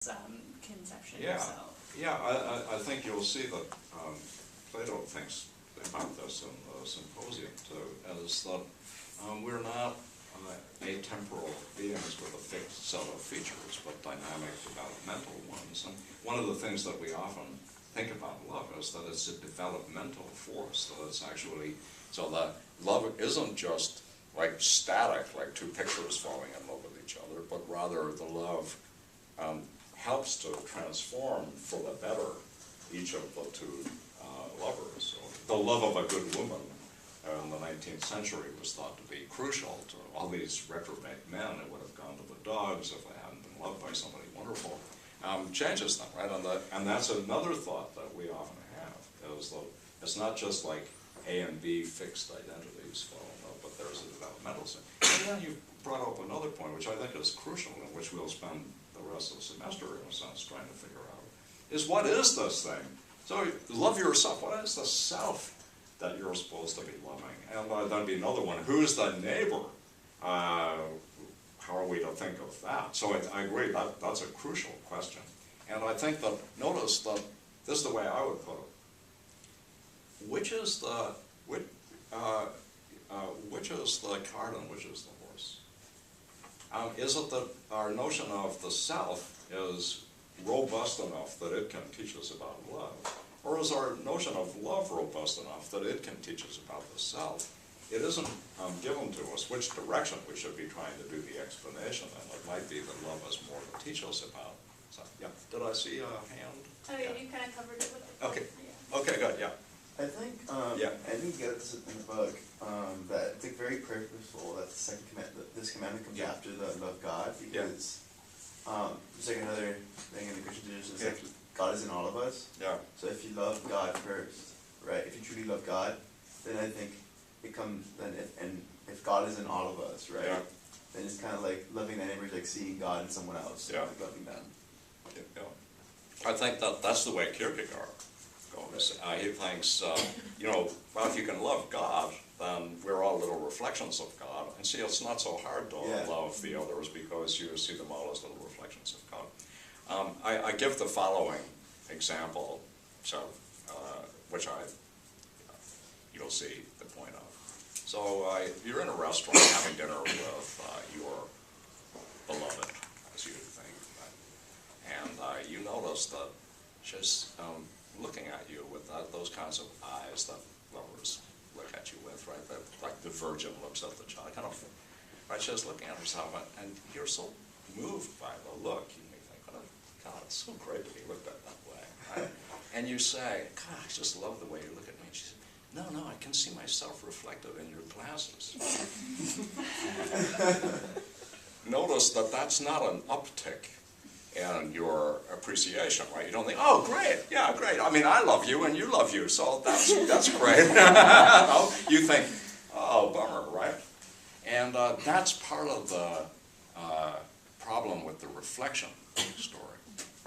conception. Yeah, So. yeah. I think you'll see that Plato thinks about this in the Symposium too, as that we're not atemporal beings with a fixed set of features, but dynamic, developmental ones. And one of the things that we often think about love is that it's a developmental force, that it's actually, so that love isn't just like static, like two pictures falling in love with each other, but rather the love helps to transform for the better each of the two lovers. So the love of a good woman in the 19th century was thought to be crucial to all these reprobate men who would have gone to the dogs if they hadn't been loved by somebody wonderful. Changes them, right? And that's another thought that we often have, is that it's not just like A and B fixed identities fall in love, but there's a developmental thing. And then you brought up another point, which I think is crucial, and which we'll spend the rest of the semester, in a sense, trying to figure out, is what is this thing? So love yourself. What is the self that you're supposed to be loving? And that'd be another one. Who's the neighbor? How are we to think of that? So I agree, that's a crucial question. And I think that, notice that, this is the way I would put it. Which is the cart and which is the horse? Is it that our notion of the self is robust enough that it can teach us about love? Or is our notion of love robust enough that it can teach us about the self? It isn't given to us which direction we should be trying to do the explanation, and it might be that love has more to teach us about. So, yeah, did I see a hand? Oh, yeah, you kind of covered it with it. Okay, Yeah. okay, good, yeah. I think, Yeah. I didn't get this in the book, that it's like very purposeful that the second that this commandment comes Yeah. after the love God, because there's like another thing in the Christian tradition, it's like God is in all of us. Yeah. So if you love God first, right, if you truly love God, then I think it comes, and if God is in all of us, right, Yeah. then it's kind of like loving that neighbor is like seeing God in someone else, Yeah. like loving them. Yeah. I think that that's the way Kierkegaard goes. He thinks, well, if you can love God, then we're all little reflections of God. And see, it's not so hard to love the others because you see them all as little reflections of God. I give the following example, so which you'll see the point of. So you're in a restaurant having dinner with your beloved, as you think, right? And you notice that she's looking at you with those kinds of eyes that lovers look at you with, right? Like the virgin looks at the child, kind of, right? She's looking at herself, and you're so moved by the look, you may think, oh, God, it's so great to be looked at that way, right? And you say, God, I just love the way you look at me. And she says, no, I can see myself reflected in your glasses. Notice that that's not an uptick in your appreciation, right? You don't think, oh, great, yeah, great. I mean, I love you and you love you, so that's great. No, you think, oh, bummer, right? And that's part of the problem with the reflection story,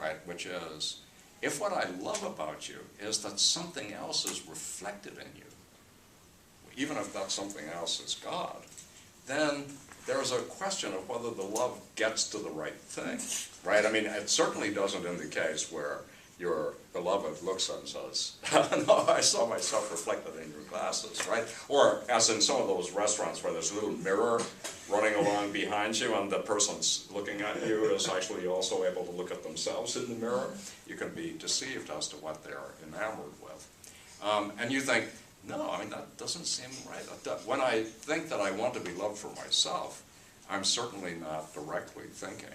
right? Which is, if what I love about you is that something else is reflected in you, even if that something else is God, then there's a question of whether the love gets to the right thing, right? I mean, it certainly doesn't in the case where your beloved looks and says, no, I saw myself reflected in your glasses, right? Or as in some of those restaurants where there's a little mirror running along behind you and the person's looking at you is actually also able to look at themselves in the mirror. You can be deceived as to what they're enamored with. And you think, no, I mean, that doesn't seem right. When I think that I want to be loved for myself, I'm certainly not directly thinking,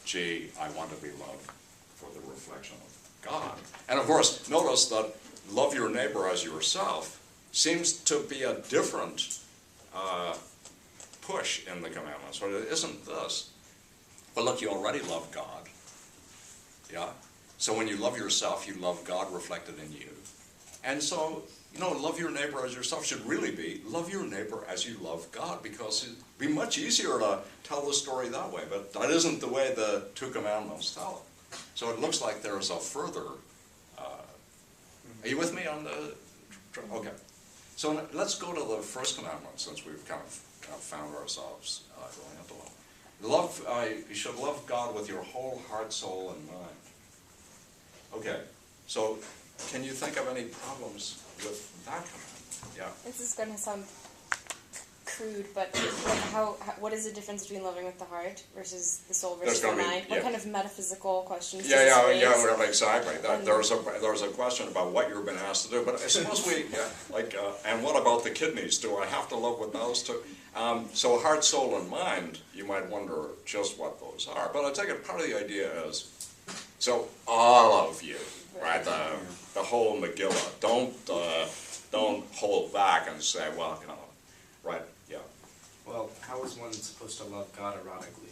gee, I want to be loved for the reflection of God. And of course, notice that love your neighbor as yourself seems to be a different push in the commandments. But it isn't this. But look, you already love God. Yeah? So when you love yourself, you love God reflected in you. And so, love your neighbor as yourself should really be, love your neighbor as you love God, because it'd be much easier to tell the story that way, but that isn't the way the two commandments tell it. So it looks like there's a further, are you with me on the, okay. So let's go to the first commandment, since we've kind of found ourselves going into one. You should love God with your whole heart, soul, and mind. Okay, so can you think of any problems with that command? Yeah. This is going to sound crude, but what is the difference between loving with the heart versus the soul versus the There's gonna mind? be- What yeah. kind of metaphysical questions does Yeah, this yeah, raise? yeah, well, exactly. There's a question about what you've been asked to do, but I suppose and what about the kidneys? Do I have to love with those two? So heart, soul, and mind, you might wonder just what those are. But I take it part of the idea is, so all of you, right? The whole Megillah. Don't hold back and say, well, right? Yeah. Well, how is one supposed to love God erotically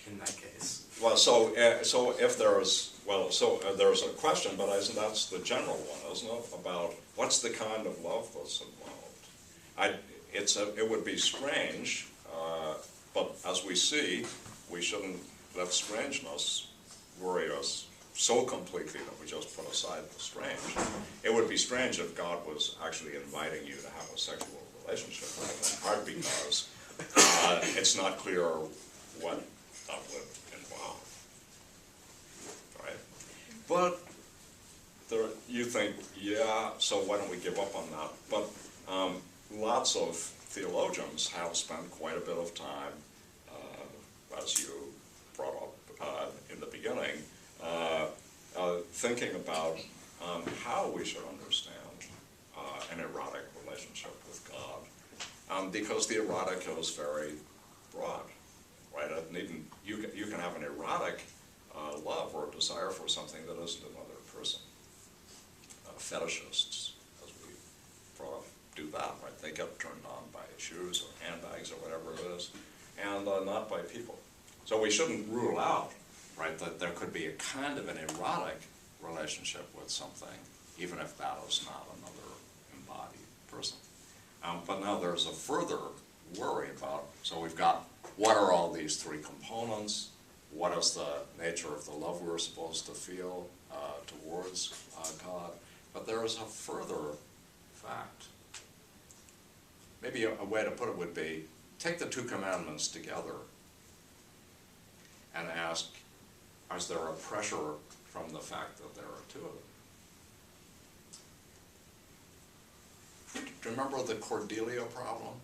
in that case? Well, so if there's there's a question, but that's the general one, isn't it? About what's the kind of love that's involved. It would be strange, but as we see, we shouldn't let strangeness worry us so completely that we just put aside the strange. It would be strange if God was actually inviting you to have a sexual relationship with him, in part because it's not clear what that would involve, right? But you think, yeah, so why don't we give up on that? But lots of theologians have spent quite a bit of time, as you brought up in the beginning, thinking about how we should understand an erotic relationship with God, because the erotic is very broad, right? You can have an erotic love or desire for something that isn't another person. Fetishists, as we brought up, do that, right? They get turned on by shoes or handbags or whatever it is, and not by people. So we shouldn't rule out, right, that there could be a kind of an erotic relationship with something, even if that is not another embodied person. But now there's a further worry about, so we've got, what are all these three components? What is the nature of the love we're supposed to feel towards God? But there is a further fact. Maybe a way to put it would be, take the two commandments together and ask, is there a pressure from the fact that there are two of them? Do you remember the Cordelia problem?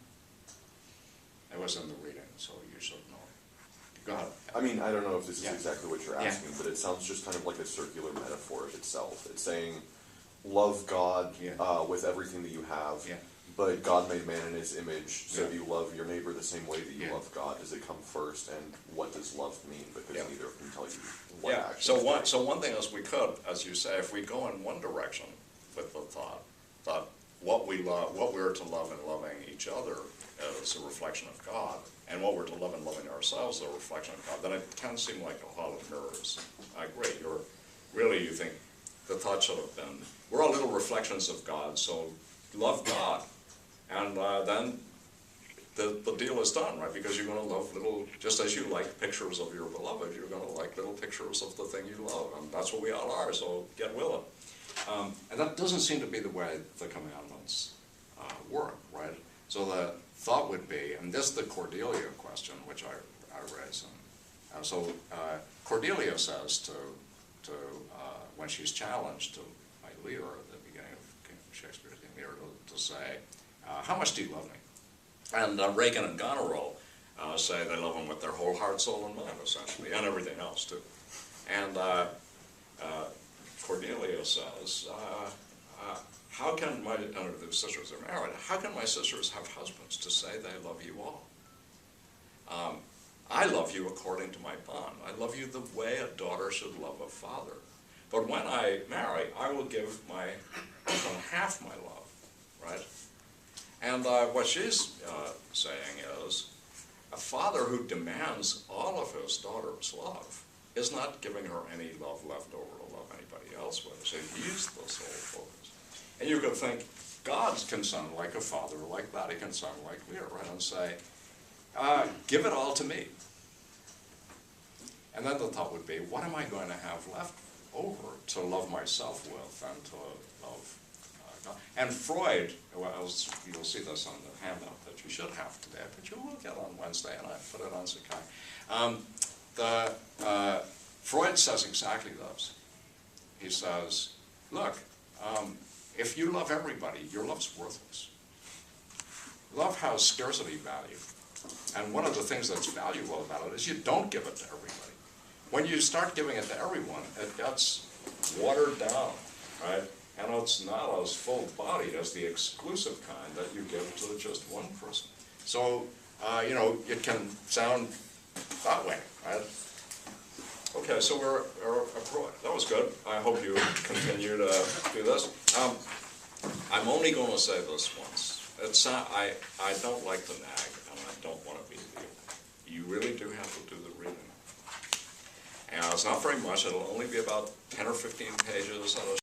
It was in the reading, so you should know. Go ahead. I mean, I don't know if this is Yeah. exactly what you're Yeah. asking, but it sounds just kind of like a circular metaphor itself. It's saying, love God Yeah. with everything that you have, Yeah. but God made man in his image, so Yeah. do you love your neighbor the same way that you Yeah. love God? Does it come first, and what does love mean? Because Yeah. neither can tell you what Yeah, action so is one, right. so one thing is we could, as you say, if we go in one direction with the thought that what we're to love in loving each other is a reflection of God, and what we're to love in loving ourselves is a reflection of God, then it can seem like a hall of mirrors. I agree. You think the thought should have been, we're all little reflections of God, so love God. And then the deal is done, right? Because you're going to love little, just as you like pictures of your beloved, you're going to like little pictures of the thing you love. And that's what we all are, so get with it. And that doesn't seem to be the way the commandments work, right? So the thought would be, and this is the Cordelia question, which I raise. So Cordelia says to when she's challenged by Lear at the beginning of Shakespeare's King Lear to say, how much do you love me? And Reagan and Goneril say they love him with their whole heart, soul, and mind, essentially, and everything else, too. And Cordelia says, how can the sisters are married, how can my sisters have husbands to say they love you all? I love you according to my bond. I love you the way a daughter should love a father. But when I marry, I will give my husband half my love, right? And what she's saying is, a father who demands all of his daughter's love is not giving her any love left over to love anybody else with. So he's the sole focus. And you could think, God can sound like a father like that. He can sound like Lear, right? And say, give it all to me. And then the thought would be, what am I going to have left over to love myself with and to love And Freud, well, you'll see this on the handout that you should have today, but you will get on Wednesday, and I put it on Sakai. Freud says exactly this. He says, look, if you love everybody, your love's worthless. Love has scarcity value. And one of the things that's valuable about it is you don't give it to everybody. When you start giving it to everyone, it gets watered down, right? And it's not as full-bodied as the exclusive kind that you give to just one person. So, you know, it can sound that way, right? Okay, so we're that was good. I hope you continue to do this. I'm only going to say this once. It's not, I don't like the nag, and I don't want to be you. You really do have to do the reading. And it's not very much. It'll only be about 10 or 15 pages at a